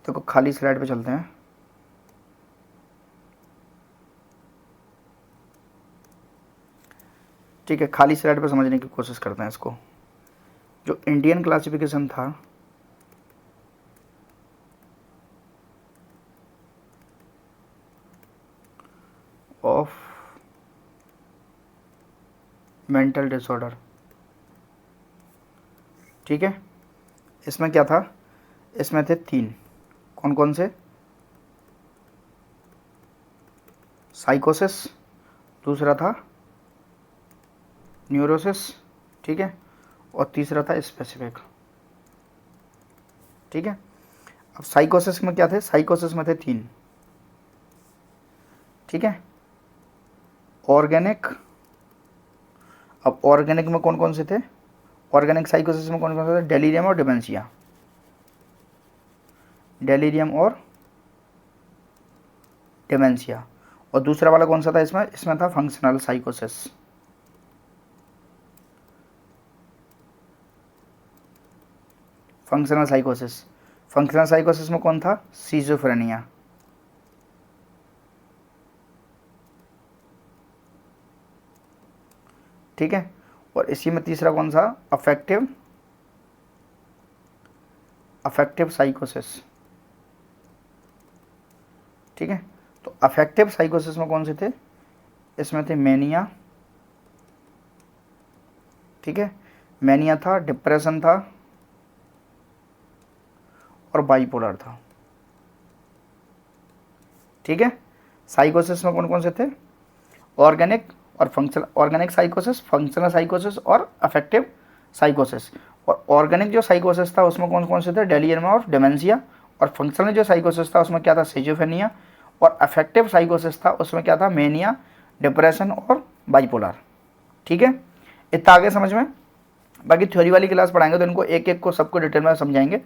देखो खाली स्लाइड पे चलते हैं। ठीक है, खाली स्लाइड पे समझने की कोशिश करते हैं इसको। जो इंडियन क्लासिफिकेशन था, ऑफ मेंटल डिसऑर्डर, ठीक है, इसमें क्या था, इसमें थे 3, कौन कौन से, साइकोसिस, दूसरा था न्यूरोसिस, ठीक है, और तीसरा था स्पेसिफिक। ठीक है, अब साइकोसिस में क्या थे, साइकोसिस में थे 3, ठीक है, ऑर्गेनिक। अब ऑर्गेनिक में कौन कौन से थे, ऑर्गेनिक साइकोसिस में कौन कौन से थे, डेलीरियम और डिमेंशिया, डेलीरियम और डिमेंशिया। और दूसरा वाला कौन सा था इसमें, इसमें था फंक्शनल साइकोसिस, फंक्शनल साइकोसिस। फंक्शनल साइकोसिस में कौन था, सीजोफ्रेनिया, ठीक है। और इसी में तीसरा कौन सा, अफेक्टिव, अफेक्टिव साइकोसिस, ठीक है। तो अफेक्टिव साइकोसिस में कौन से थे, इसमें थे मेनिया, ठीक है, मेनिया था, डिप्रेशन था और बाइपोलर था। ठीक है, साइकोसिस में कौन कौन से थे, ऑर्गेनिक और फंक्शनल, ऑर्गेनिक साइकोसिस, फंक्शनल साइकोसिस और अफेक्टिव साइकोसिस। और ऑर्गेनिक जो साइकोसिस था उसमें कौन कौन से थे, डेलीरियम और डिमेंशिया। और फंक्शनल जो साइकोसिस था उसमें क्या था, सिजोफ्रेनिया। और अफेक्टिव साइकोसिस था उसमें क्या था, मेनिया, डिप्रेशन और बाइपोलर। ठीक है, इतना आगे समझ में। बाकी थ्योरी वाली क्लास पढ़ाएंगे तो इनको एक एक को सबको डिटेल में समझाएंगे।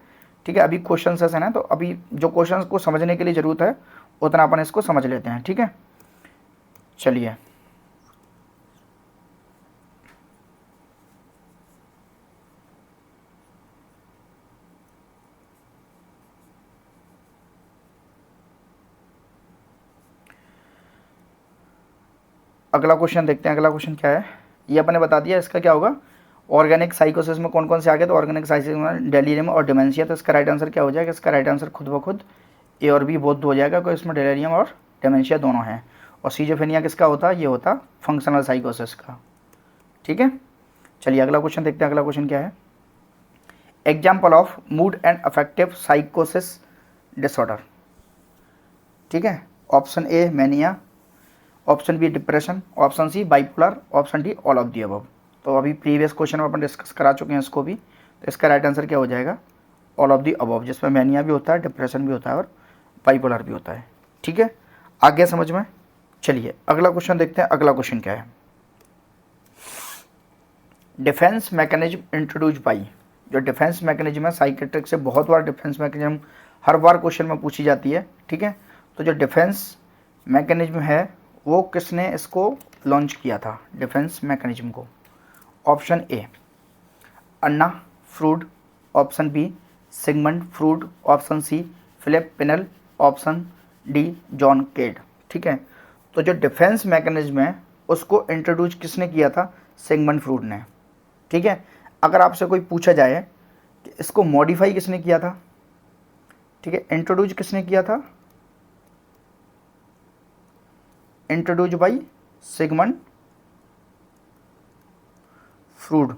ठीक है, अभी क्वेश्चन सेशन है तो अभी जो क्वेश्चन को समझने के लिए ज़रूरत है उतना अपन इसको समझ लेते हैं। ठीक है, चलिए अगला क्वेश्चन देखते हैं। अगला क्वेश्चन क्या है, ये अपने बता दिया, इसका क्या होगा, ऑर्गेनिक साइकोसिस में कौन कौन से आ गए, तो ऑर्गेनिक साइकोसिस में डेलीरियम और डिमेंशिया। तो इसका राइट आंसर क्या हो जाएगा, इसका राइट आंसर खुद ब खुद ए और बी बोथ हो जाएगा, क्योंकि इसमें डेलीरियम और डिमेंशिया दोनों हैं। और सीजोफ्रेनिया किसका होता, ये होता फंक्शनल साइकोसिस का। ठीक है, चलिए अगला क्वेश्चन देखते हैं। अगला क्वेश्चन क्या है, example of mood and affective साइकोसिस डिसऑर्डर। ठीक है, option A mania, option B depression, option C bipolar, option D all of the above. तो अभी प्रीवियस क्वेश्चन में अपन डिस्कस करा चुके हैं इसको भी। तो इसका राइट आंसर क्या हो जाएगा, ऑल ऑफ दी अबव, जिसमें मैनिया भी होता है, डिप्रेशन भी होता है और बाइपोलर भी होता है। ठीक है, आ गया समझ में। चलिए अगला क्वेश्चन देखते हैं। अगला क्वेश्चन क्या है, डिफेंस मैकेनिज्म इंट्रोड्यूस बाई। जो डिफेंस मैकेनिज्म है, साइकेट्रिक से बहुत बार डिफेंस मैकेनिज्म हर बार क्वेश्चन में पूछी जाती है। ठीक है, तो जो डिफेंस मैकेनिज्म है वो किसने इसको लॉन्च किया था, डिफेंस मैकेनिज्म को। Option A Anna Freud, option B Sigmund Freud, option C Philippe Pinel, option D John Cade. ठीक है, तो जो डिफेंस मैकेनिज्म है उसको इंट्रोड्यूस किसने किया था, सिगमंड फ्रूड ने। ठीक है, अगर आपसे कोई पूछा जाए कि इसको मॉडिफाई किसने किया था, ठीक है, इंट्रोड्यूस किसने किया था, इंट्रोड्यूस बाई सिगमंड फ्रूड,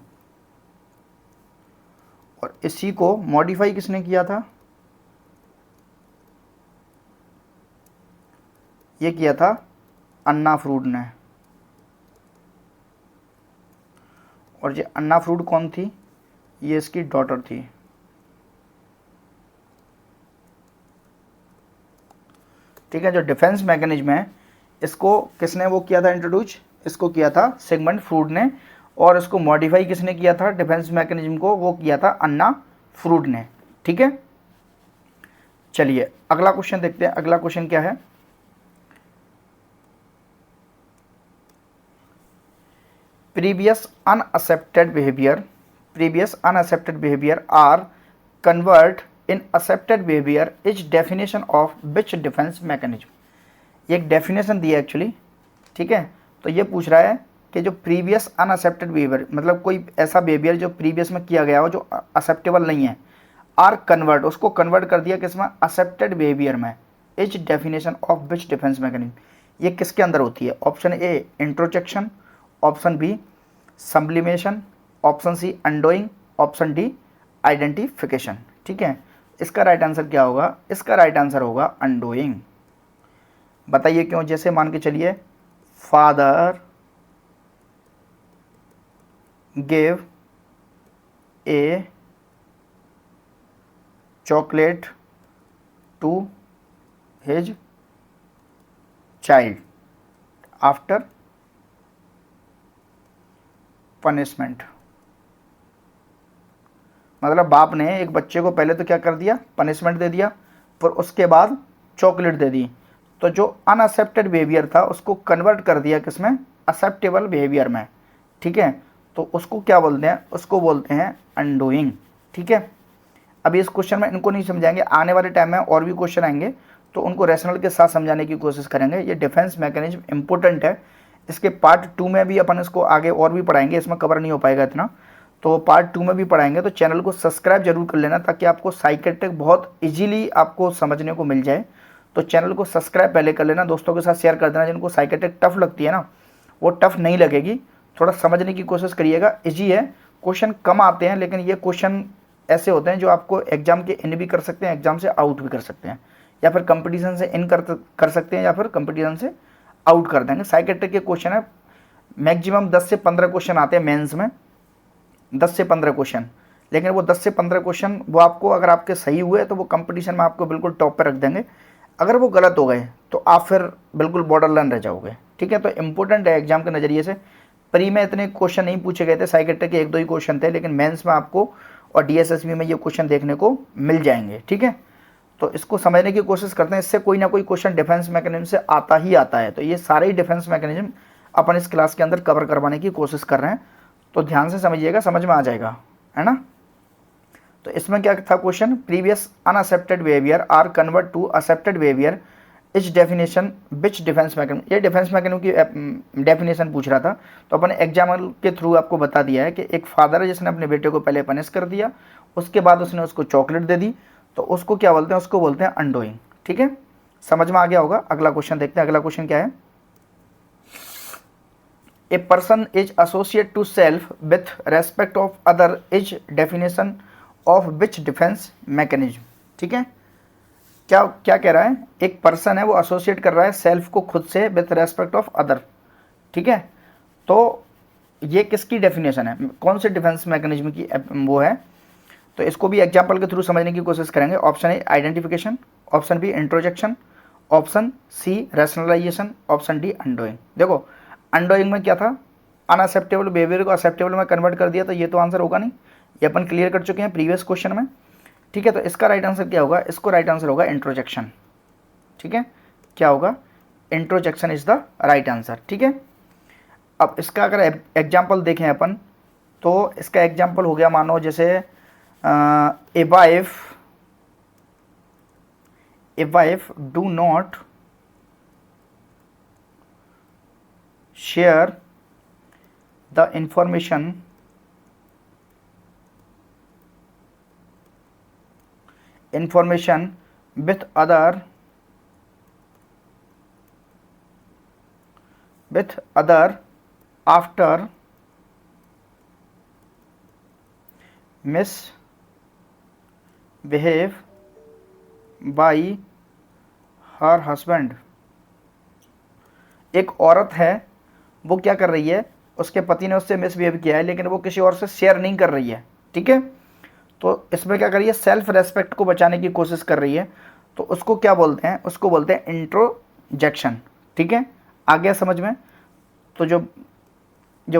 और इसी को मॉडिफाई किसने किया था, ये किया था अन्ना फ्रूड ने। और ये अन्ना फ्रूड कौन थी, ये इसकी डॉटर थी। ठीक है, जो डिफेंस मैकेनिज्म है इसको किसने वो किया था इंट्रोड्यूस, इसको किया था सिगमंड फ्रूड ने, और इसको मॉडिफाई किसने किया था डिफेंस मैकेनिज्म को, वो किया था अन्ना फ्रूड ने। ठीक है, चलिए अगला क्वेश्चन देखते हैं। अगला क्वेश्चन क्या है, previous unaccepted behavior are convert in accepted behavior is definition of which defense mechanism। ये एक डेफिनेशन दी है एक्चुअली। ठीक है, तो ये पूछ रहा है कि जो प्रीवियस अनअक्सेप्टेड बिहेवियर, मतलब कोई ऐसा बिहेवियर जो प्रीवियस में किया गया हो जो एक्सेप्टेबल नहीं है, आर कन्वर्ट, उसको कन्वर्ट कर दिया किसमें, एक्सेप्टेड बिहेवियर में, is definition of which defence mechanism. ये किसके अंदर होती है, option A introjection, option B sublimation, option C undoing, option D identification. ठीक है, इसका राइट आंसर क्या होगा, इसका राइट आंसर होगा अनडोइंग। बताइए क्यों, जैसे मान के चलिए father give a chocolate to his child after punishment. मतलब बाप ने एक बच्चे को पहले तो क्या कर दिया, पनिशमेंट दे दिया, फिर उसके बाद चॉकलेट दे दी। तो जो अनअक्सेप्टेड बिहेवियर था उसको कन्वर्ट कर दिया किसमें, एक्सेप्टेबल बिहेवियर में। ठीक है, तो उसको क्या बोलते हैं, उसको बोलते हैं अनडूइंग। ठीक है, अभी इस क्वेश्चन में इनको नहीं समझाएंगे, आने वाले टाइम में और भी क्वेश्चन आएंगे तो उनको रैशनल के साथ समझाने की कोशिश करेंगे। ये डिफेंस मैकेनिज्म इंपॉर्टेंट है, इसके पार्ट 2 में भी अपन इसको आगे और भी पढ़ाएंगे, इसमें कवर नहीं हो पाएगा इतना, तो पार्ट 2 में भी पढ़ाएंगे। तो चैनल को सब्सक्राइब जरूर कर लेना ताकि आपको साइकेट्रिक बहुत इजीली आपको समझने को मिल जाए। तो चैनल को सब्सक्राइब पहले कर लेना, दोस्तों के साथ शेयर कर देना। जिनको साइकेट्रिक टफ लगती है ना, वो टफ नहीं लगेगी, थोड़ा समझने की कोशिश करिएगा। इजी है, क्वेश्चन कम आते हैं लेकिन ये क्वेश्चन ऐसे होते हैं जो आपको एग्जाम के इन भी कर सकते हैं, एग्जाम से आउट भी कर सकते हैं, या फिर कंपटीशन से इन कर सकते हैं, या फिर कंपटीशन से आउट कर देंगे। साइकेट्रिक के क्वेश्चन है मैक्सिमम 10 से 15 क्वेश्चन आते हैं मेंस में, 10 से 15 क्वेश्चन, लेकिन वो 10 से 15 क्वेश्चन वो आपको अगर आपके सही हुए तो वो कंपटीशन में आपको बिल्कुल टॉप पे रख देंगे। अगर वो गलत हो गए तो आप फिर बिल्कुल बॉर्डर लाइन रह जाओगे। ठीक है, तो इंपॉर्टेंट है एग्जाम के नज़रिए से। प्री में इतने क्वेश्चन नहीं पूछे गए थे, साइकेट्रिक के 1-2 ही क्वेश्चन थे, लेकिन मेंस में आपको और डीएसएसबी में ये क्वेश्चन देखने को मिल जाएंगे। ठीक है, तो इसको समझने की कोशिश करते हैं, इससे कोई ना कोई क्वेश्चन डिफेंस मैकेनिज्म से आता ही आता है। तो ये सारे ही डिफेंस मैकेनिज्म अपन इस क्लास के अंदर कवर करवाने की कोशिश कर रहे हैं, तो ध्यान से समझिएगा, समझ में आ जाएगा, है ना। तो इसमें क्या था question, previous unaccepted behaviour are convert to accepted behaviour is definition which defence mechanism. ये डिफेंस मैकेनिज्म की डेफिनेशन पूछ रहा था, तो अपन एग्जाम्पल के थ्रू आपको बता दिया है कि एक फादर है जिसने अपने बेटे को पहले पनिश कर दिया, उसके बाद उसने उसको चॉकलेट दे दी, तो उसको क्या बोलते हैं, उसको बोलते हैं अनडूइंग। ठीक है, समझ में आ गया होगा। अगला क्वेश्चन देखते हैं। अगला क्वेश्चन क्या है, a person is associate to self with respect of other is definition of which defence mechanism. ठीक है, क्या क्या कह रहा है, एक पर्सन है वो एसोसिएट कर रहा है सेल्फ को खुद से विथ रेस्पेक्ट ऑफ अदर। ठीक है, तो ये किसकी डेफिनेशन है, कौन से डिफेंस मैकेनिज्म की वो है, तो इसको भी एग्जाम्पल के थ्रू समझने की कोशिश करेंगे। Option A identification, option B introjection, option C rationalisation, option D undoing. देखो अनडोइंग में क्या था, अनअसेप्टेबल बिहेवियर को एक्सेप्टेबल में कन्वर्ट कर दिया, तो ये तो आंसर होगा नहीं, ये अपन क्लियर कर चुके हैं प्रीवियस क्वेश्चन में। ठीक है, तो इसका राइट आंसर क्या होगा, इसको राइट आंसर होगा इंट्रोजेक्शन। ठीक है, क्या होगा, इंट्रोजेक्शन इज द राइट आंसर। ठीक है, अब इसका अगर एग्जाम्पल देखें अपन, तो इसका एग्जाम्पल हो गया, मानो जैसे a wife do not share the information with other after misbehave by her husband। एक औरत है, वो क्या कर रही है, उसके पति ने उससे मिसबिहेव किया है, लेकिन वो किसी और से शेयर नहीं कर रही है। ठीक है, तो इसमें क्या कर रही है, सेल्फ रेस्पेक्ट को बचाने की कोशिश कर रही है, तो उसको क्या बोलते हैं, उसको बोलते हैं इंट्रोजेक्शन। ठीक है, आ गया समझ में। तो जो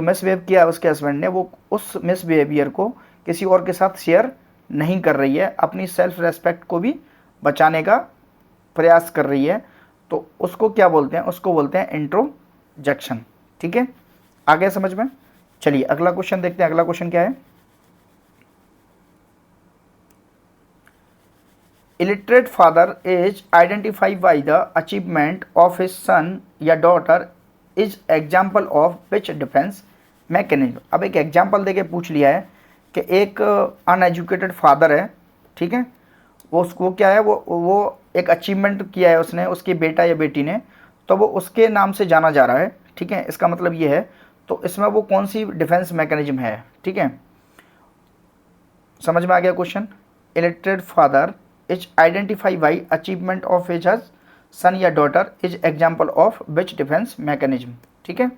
मिसबिहेव किया उसके हस्बैंड ने, वो उस मिसबिहेवियर को किसी और के साथ शेयर नहीं कर रही है, अपनी सेल्फ रेस्पेक्ट को भी बचाने का प्रयास कर रही है, तो उसको क्या बोलते हैं, उसको बोलते हैं इंट्रोजेक्शन। ठीक है, आ गया समझ में। चलिए अगला क्वेश्चन देखते हैं, अगला क्वेश्चन क्या है। Illiterate father is identified by the achievement of his son या daughter is example of which defense mechanism। अब एक एग्जाम्पल देके पूछ लिया है कि एक अनएजुकेटेड फादर है, ठीक है, वो उसको क्या है, वो एक अचीवमेंट किया है उसने, उसके बेटा या बेटी ने, तो वो उसके नाम से जाना जा रहा है। ठीक है, इसका मतलब ये है, तो इसमें वो कौन सी डिफेंस मैकेनिज्म है। ठीक है, समझ में आ गया question. Illiterate father is identify by achievement of his son या daughter is example of which defence mechanism. ठीक है,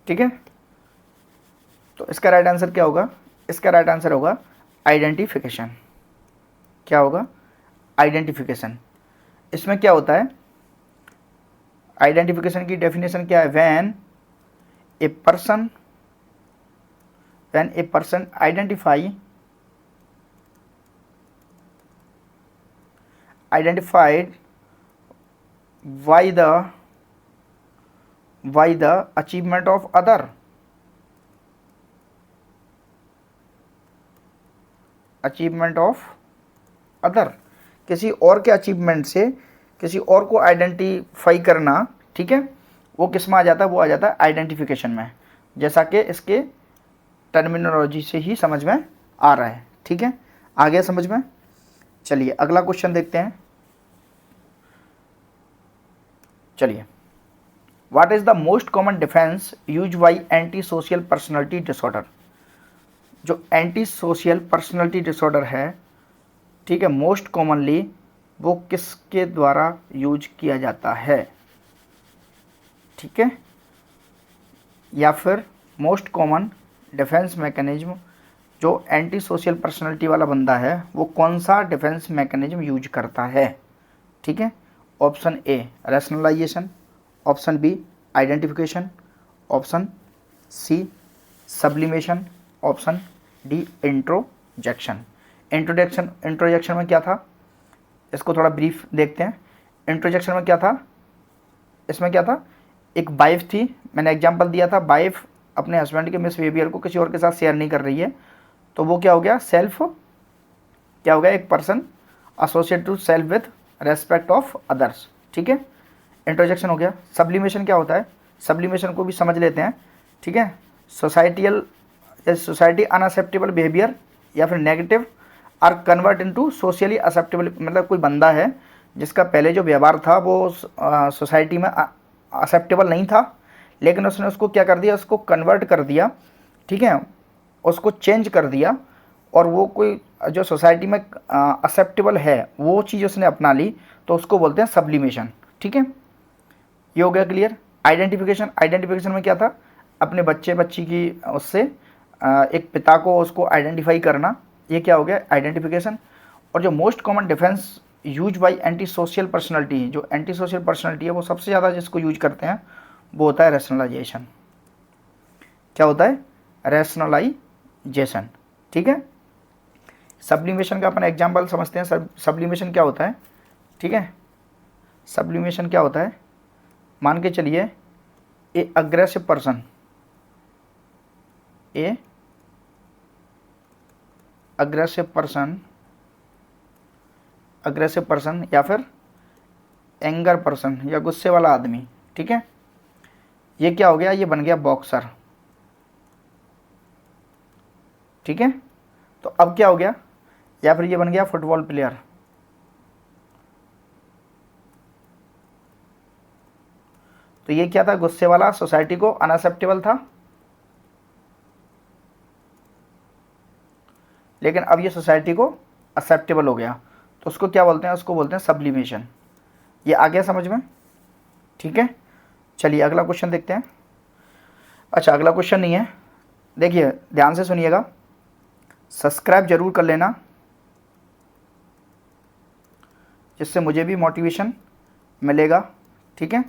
ठीक है, तो इसका राइट आंसर क्या होगा, इसका राइट आंसर होगा आइडेंटिफिकेशन। क्या होगा, आइडेंटिफिकेशन। इसमें क्या होता है, आइडेंटिफिकेशन की डेफिनेशन क्या है, when a person identified by the achievement of other, किसी और के अचीवमेंट से किसी और को आइडेंटिफाई करना। ठीक है, वो किस में आ जाता है, वो आ जाता है आइडेंटिफिकेशन में, जैसा कि इसके टर्मिनोलॉजी से ही समझ में आ रहा है। ठीक है, आ गया समझ में। चलिए अगला क्वेश्चन देखते हैं। चलिए, what is the most common defence use by anti social personality disorder. जो एंटी सोशल पर्सनैलिटी डिसऑर्डर है, ठीक है, मोस्ट कॉमनली वो किसके द्वारा यूज किया जाता है। ठीक है, या फिर मोस्ट कॉमन डिफेंस मैकेनिज्म जो एंटी सोशल पर्सनैलिटी वाला बंदा है, वो कौन सा डिफेंस मैकेनिज्म यूज करता है। ठीक है, option A rationalisation, option B identification, option C sublimation, option D introjection. Introjection में क्या था, इसको थोड़ा ब्रीफ देखते हैं। इंट्रोजेक्शन में क्या था, इसमें क्या था, एक वाइफ थी, मैंने एग्जांपल दिया था, वाइफ अपने हस्बैंड के मिसबिहेवियर को किसी और के साथ शेयर नहीं कर रही है, तो वो क्या हो गया, सेल्फ क्या हो गया, एक person associate to self with respect of others. ठीक है, इंट्रोजेक्शन हो गया। सब्लिमेशन क्या होता है, सब्लिमेशन को भी समझ लेते हैं। ठीक है, सोसाइटी अनअसेप्टेबल बिहेवियर या फिर negative are convert into socially acceptable, मतलब कोई बंदा है जिसका पहले जो व्यवहार था वो सोसाइटी में एक्सेप्टेबल नहीं था, लेकिन उसने उसको क्या कर दिया, उसको कन्वर्ट कर दिया। ठीक है, उसको चेंज कर दिया, और वो कोई जो सोसाइटी में एक्सेप्टेबल है वो चीज़ उसने अपना ली, तो उसको बोलते हैं सब्लिमेशन। ठीक है, ये हो गया क्लियर। आइडेंटिफिकेशन, आइडेंटिफिकेशन में क्या था, अपने बच्चे बच्ची की उससे एक पिता को उसको आइडेंटिफाई करना, ये क्या हो गया आइडेंटिफिकेशन। और जो most common defence use by anti social personality, जो एंटी सोशल पर्सनैलिटी है वो सबसे ज़्यादा जिसको यूज करते हैं वो होता है रैशनलाइजेशन। क्या होता है, रैशनलाइजेशन। ठीक है, सब्लिमेशन का अपन एग्जाम्पल समझते हैं। सब्लिमेशन क्या होता है, ठीक है, सब्लिमेशन क्या होता है, मान के चलिए ए अग्रेसिव पर्सन, ए अग्रेसिव पर्सन या फिर एंगर पर्सन या गुस्से वाला आदमी, ठीक है, ये क्या हो गया, ये बन गया बॉक्सर। ठीक है, तो अब क्या हो गया, या फिर ये बन गया फुटबॉल प्लेयर। तो ये क्या था, गुस्से वाला, सोसाइटी को अनएक्सेप्टेबल था, लेकिन अब ये सोसाइटी को एक्सेप्टेबल हो गया, तो उसको क्या बोलते हैं, उसको बोलते हैं सब्लिमेशन। ये आ गया समझ में, ठीक है। चलिए अगला क्वेश्चन देखते हैं। अच्छा अगला क्वेश्चन नहीं है, देखिए ध्यान से सुनिएगा, सब्सक्राइब जरूर कर लेना जिससे मुझे भी मोटिवेशन मिलेगा, ठीक है।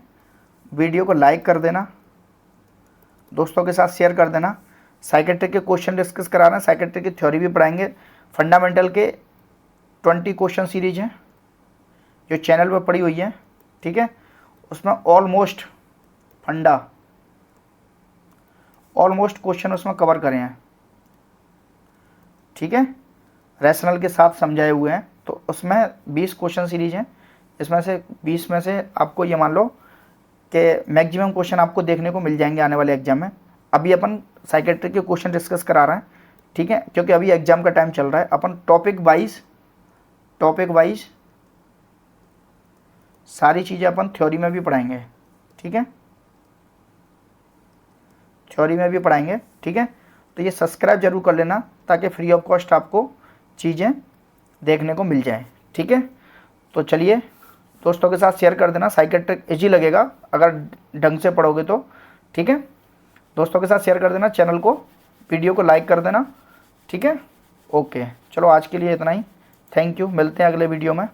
वीडियो को लाइक कर देना, दोस्तों के साथ शेयर कर देना। साइकेट्रिक के क्वेश्चन डिस्कस करा रहे हैं, साइकेट्रिक की थ्योरी भी पढ़ाएंगे। फंडामेंटल के 20 क्वेश्चन सीरीज हैं जो चैनल पर पड़ी हुई है, ठीक है। उसमें ऑलमोस्ट क्वेश्चन उसमें कवर करे हैं, ठीक है, रैशनल के साथ समझाए हुए हैं। तो उसमें 20 क्वेश्चन सीरीज हैं, इसमें से 20 में से आपको ये मान लो कि मैक्सिमम क्वेश्चन आपको देखने को मिल जाएंगे आने वाले एग्जाम में। अभी अपन साइकेट्रिक के क्वेश्चन डिस्कस करा रहे हैं, ठीक है, क्योंकि अभी एग्जाम का टाइम चल रहा है। अपन टॉपिक वाइज सारी चीज़ें अपन थ्योरी में भी पढ़ाएंगे, ठीक है, थ्योरी में भी पढ़ाएंगे, ठीक है। तो ये सब्सक्राइब जरूर कर लेना ताकि फ्री ऑफ कॉस्ट आपको चीज़ें देखने को मिल जाए, ठीक है। तो चलिए दोस्तों के साथ शेयर कर देना, साइकेट्रिक इजी लगेगा अगर ढंग से पढ़ोगे तो, ठीक है। दोस्तों के साथ शेयर कर देना, चैनल को, वीडियो को लाइक कर देना, ठीक है। ओके चलो आज के लिए इतना ही, थैंक यू, मिलते हैं अगले वीडियो में।